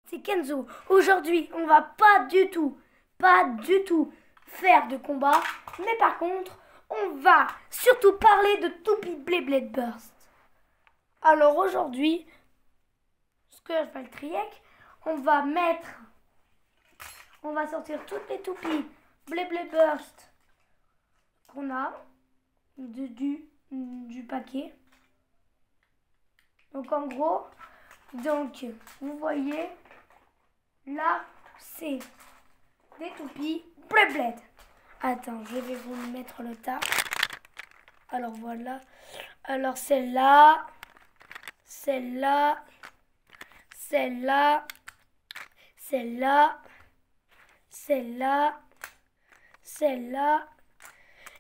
c'est Kenzo. Aujourd'hui, on va pas du tout faire de combat. Mais par contre, on va surtout parler de Toupie Beyblade Burst. Alors aujourd'hui, ce que je fais le triec, on va sortir toutes les toupies Beyblade Burst qu'on a du paquet. Donc en gros, vous voyez, là c'est des toupies Beyblade. Attends, je vais vous mettre le tas. Alors voilà. Alors celle-là, celle-là, celle-là, celle-là, celle-là, celle-là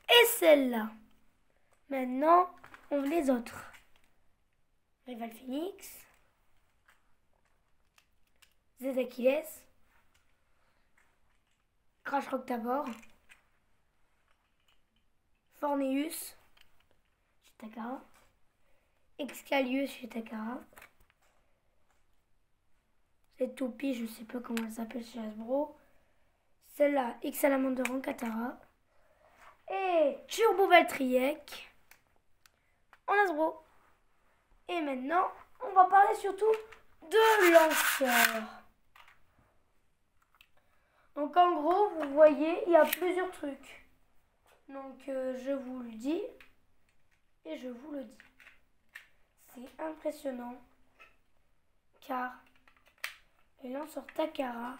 et celle-là. Maintenant, on veut les autres. Rival Phoenix, Z Achilles, Crash Rock Tabor, Forneus chez Takara, Excalius chez Takara, cette toupie, je sais pas comment elle s'appelle chez Hasbro, celle-là, X Salamander en Katara, et Turbo Valtryek en Hasbro. Et maintenant, on va parler surtout de lanceurs. Donc en gros, vous voyez, il y a plusieurs trucs. Donc je vous le dis et je vous le dis. C'est impressionnant car les lanceurs Takara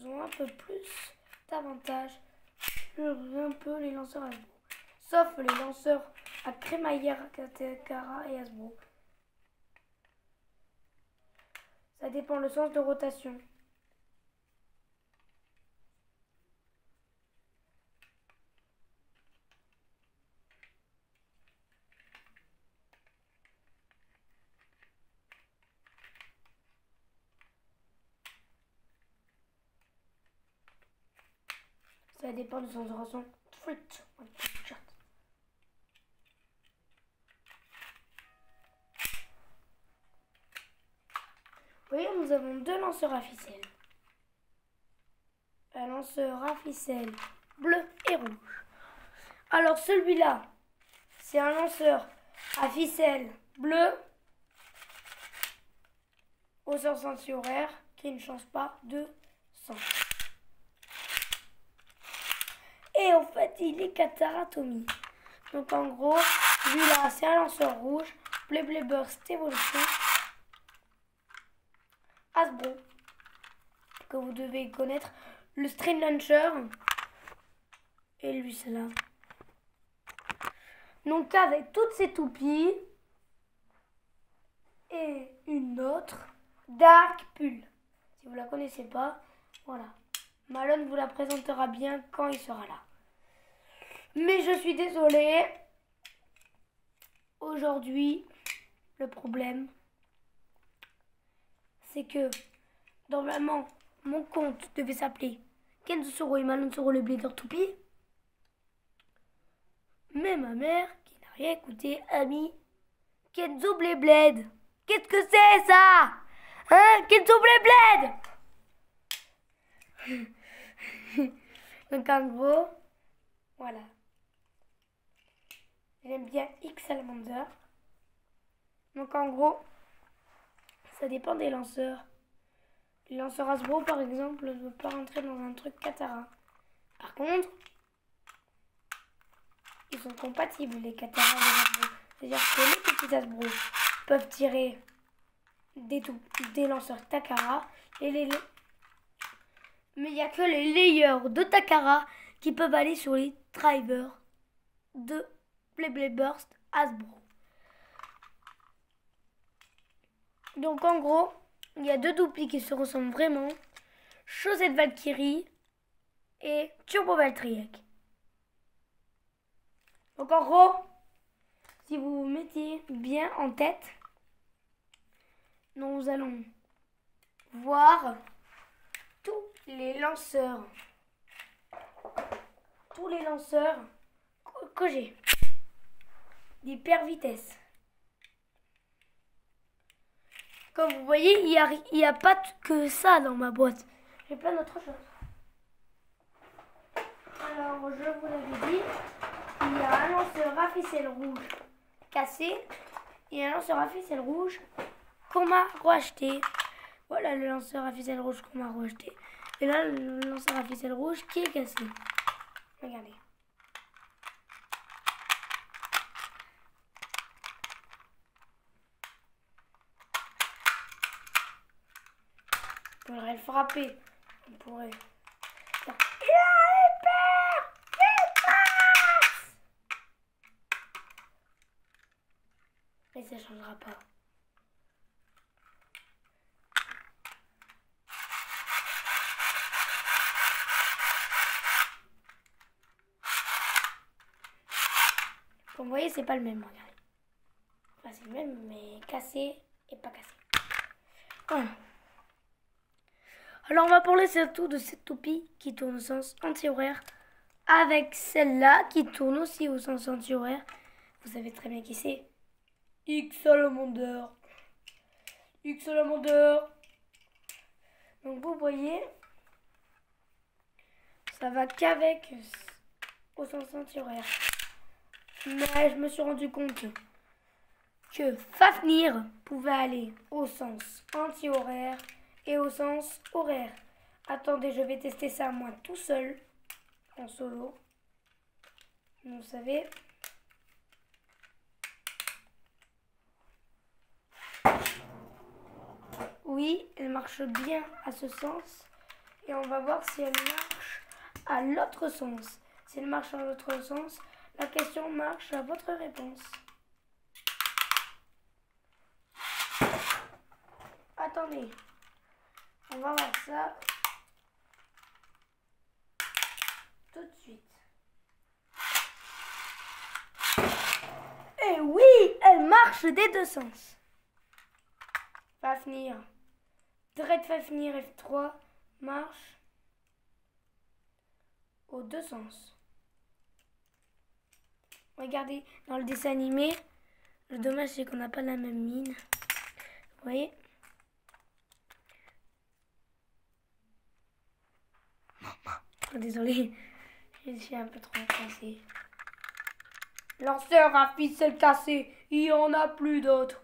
ont un peu plus d'avantages sur un peu les lanceurs Hasbro. Sauf les lanceurs à crémaillère Takara et Hasbro. Ça dépend le sens de rotation. Ça dépend du sens de rotation. Vous voyez, nous avons deux lanceurs à ficelle. Un lanceur à ficelle bleu et rouge. Alors celui-là, c'est un lanceur à ficelle bleu au sens anti-horaire qui ne change pas de sens. Et en fait, il est Kataratomi. Donc en gros, lui-là, c'est un lanceur rouge. Beyblade Burst Evolution. Hasbro, que vous devez connaître, le String Launcher, et lui c'est là. Donc avec toutes ces toupies, et une autre, Dark Pull. Si vous la connaissez pas, voilà. Malone vous la présentera bien quand il sera là. Mais je suis désolée, aujourd'hui, le problème, c'est que normalement mon compte devait s'appeler Kenzo Soro et Malone Soro le Blader Toupie. Mais ma mère, qui n'a rien écouté, a mis Kenzo Beyblade. Qu'est-ce que c'est ça? Hein? Kenzo Beyblade. Donc en gros, voilà. J'aime bien X Salamander. Donc en gros, ça dépend des lanceurs. Les lanceurs Hasbro, par exemple, ne veulent pas rentrer dans un truc Katara. Par contre, ils sont compatibles, les Katara et les Hasbro. C'est-à-dire que les petits Hasbro peuvent tirer des lanceurs Takara. Mais il n'y a que les layers de Takara qui peuvent aller sur les drivers de Beyblade Burst Hasbro. Donc en gros, il y a deux toupies qui se ressemblent vraiment. Chaussette Valkyrie et Turbo Valtryek. Donc en gros, si vous vous mettez bien en tête, nous allons voir tous les lanceurs que j'ai d'hyper vitesse. Comme vous voyez, il y a pas que ça dans ma boîte. J'ai plein d'autres choses. Alors, je vous l'avais dit, il y a un lanceur à ficelle rouge cassé et un lanceur à ficelle rouge qu'on m'a racheté. Voilà le lanceur à ficelle rouge qu'on m'a racheté. Et là, le lanceur à ficelle rouge qui est cassé. Regardez. On pourrait le frapper. On pourrait. Il a peur! Il passe! Mais ça changera pas. Comme vous voyez, c'est pas le même, regardez. Enfin, c'est le même, mais cassé et pas cassé. Voilà. Alors, on va parler surtout de cette toupie qui tourne au sens anti-horaire avec celle-là qui tourne aussi au sens anti-horaire. Vous savez très bien qui c'est. X Salamander. X Salamander. Donc, vous voyez, ça va qu'avec au sens anti-horaire. Mais je me suis rendu compte que Fafnir pouvait aller au sens anti-horaire et au sens horaire. Attendez, je vais tester ça moi tout seul, en solo. Vous savez. Oui, elle marche bien à ce sens. Et on va voir si elle marche à l'autre sens. Si elle marche à l'autre sens, la question marche à votre réponse. Attendez, on va voir ça tout de suite. Et oui, elle marche des deux sens. Fafnir. Dread Fafnir F3 marche aux deux sens. Regardez, dans le dessin animé, le dommage c'est qu'on n'a pas la même mine. Vous voyez? Oh, désolé, je suis un peu trop cassé. Lanceur à ficelle cassée, il n'y en a plus d'autres.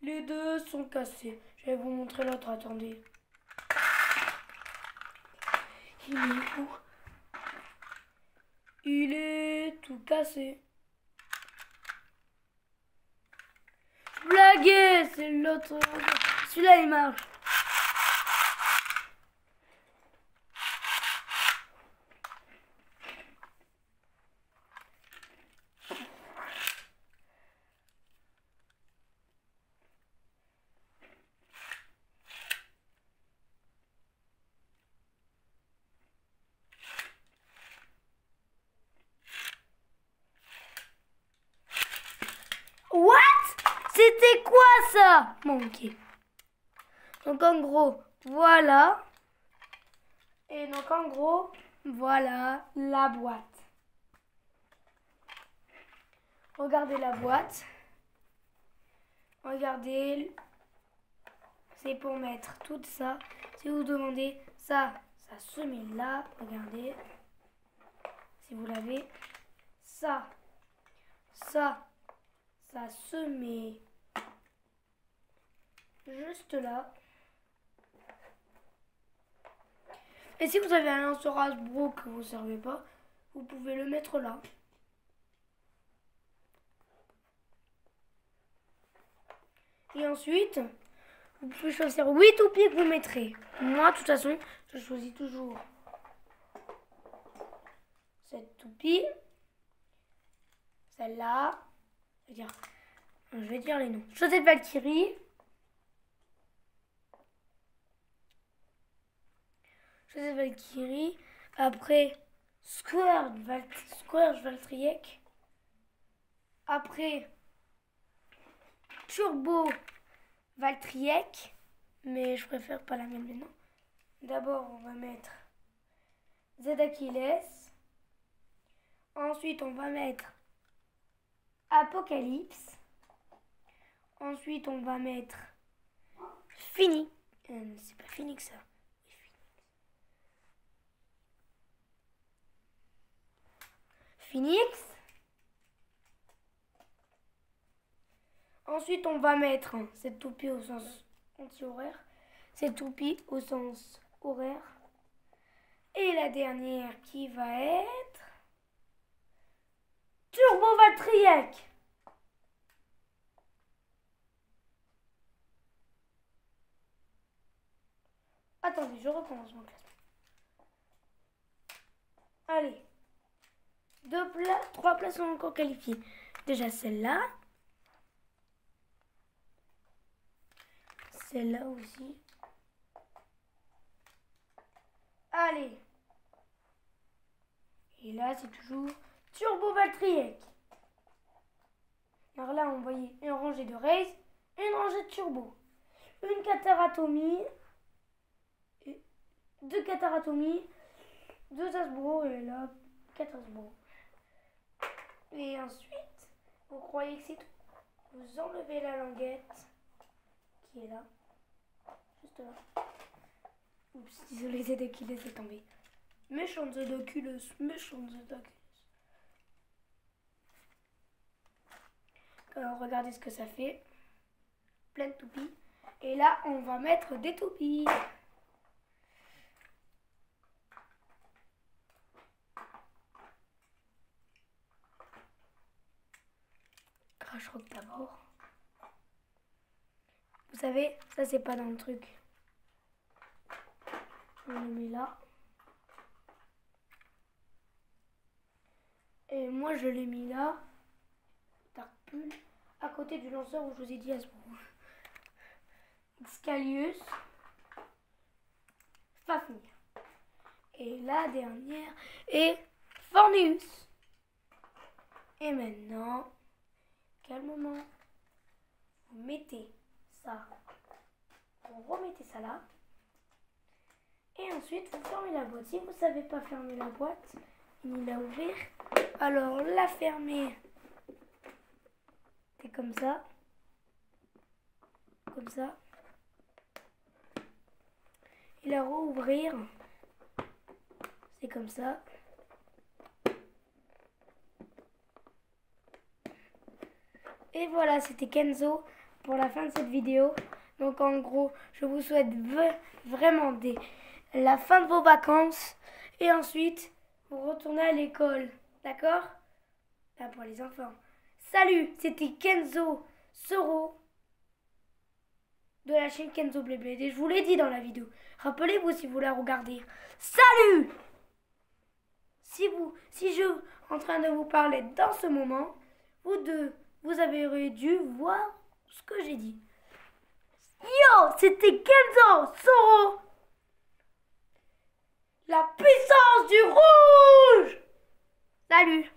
Les deux sont cassés. Je vais vous montrer l'autre, attendez. Il est où? Il est tout cassé. Blaguez, c'est l'autre. Celui-là, il marche. What? C'était quoi ça? Bon, ok. Donc en gros, voilà. Et donc en gros, voilà la boîte. Regardez la boîte. Regardez. C'est pour mettre tout ça. Si vous demandez ça, ça se met là. Regardez. Si vous l'avez. Ça se met juste là. Et si vous avez un lanceur Hasbro que vous ne servez pas, vous pouvez le mettre là. Et ensuite, vous pouvez choisir 8 toupies que vous mettrez. Moi, de toute façon, je choisis toujours cette toupie. Celle-là. Je vais dire les noms. Joseph Valkyrie. Joseph Valkyrie. Après, Scourge Valtriek. Après, Turbo Valtriek. Mais je préfère pas la même maintenant. D'abord, on va mettre Z Achilles. Ensuite, on va mettre Apocalypse. Ensuite, on va mettre Fini. C'est pas fini que ça. Phoenix. Ensuite, on va mettre cette toupie au sens anti-horaire, cette toupie au sens horaire. Et la dernière qui va être Turbo Valtryek. Attendez, je recommence mon classement. Allez. 3 places sont encore qualifiées. Déjà celle-là. Celle-là aussi. Allez. Et là, c'est toujours Turbo Valtryek. Alors là, on voyait une rangée de Race, une rangée de Turbo. Une Cataratomy, 2 Cataratomy, 2 Hasbro et là, 4 Hasbro. Et ensuite, vous croyez que c'est tout. Vous enlevez la languette qui est là. Juste là. Oups, désolé, c'est qui laissait tomber. Méchante The Oculus, méchante The Oculus. Alors, regardez ce que ça fait. Plein de toupies. Et là, on va mettre des toupies. Crash Rock d'abord. Vous savez, ça c'est pas dans le truc. On le met là. Et moi je l'ai mis là. Dark Pull. À côté du lanceur où je vous ai dit Hasbro. Excalius. Fafnir. Et la dernière est Forneus. Et maintenant, calmement, vous mettez ça. Vous remettez ça là. Et ensuite, vous fermez la boîte. Si vous ne savez pas fermer la boîte, ni la ouvrir, alors la fermer. C'est comme ça. Comme ça. Et la rouvrir. C'est comme ça. Et voilà, c'était Kenzo pour la fin de cette vidéo. Donc en gros, je vous souhaite vraiment la fin de vos vacances. Et ensuite, vous retournez à l'école. D'accord? Là pour les enfants. Salut, c'était Kenzo Soro de la chaîne Kenzo Blé Blé. Et je vous l'ai dit dans la vidéo. Rappelez-vous si vous la regardez. Salut! Si je suis en train de vous parler dans ce moment, vous avez dû voir ce que j'ai dit. Yo, c'était Kenzo Soro. La puissance du rouge. Salut.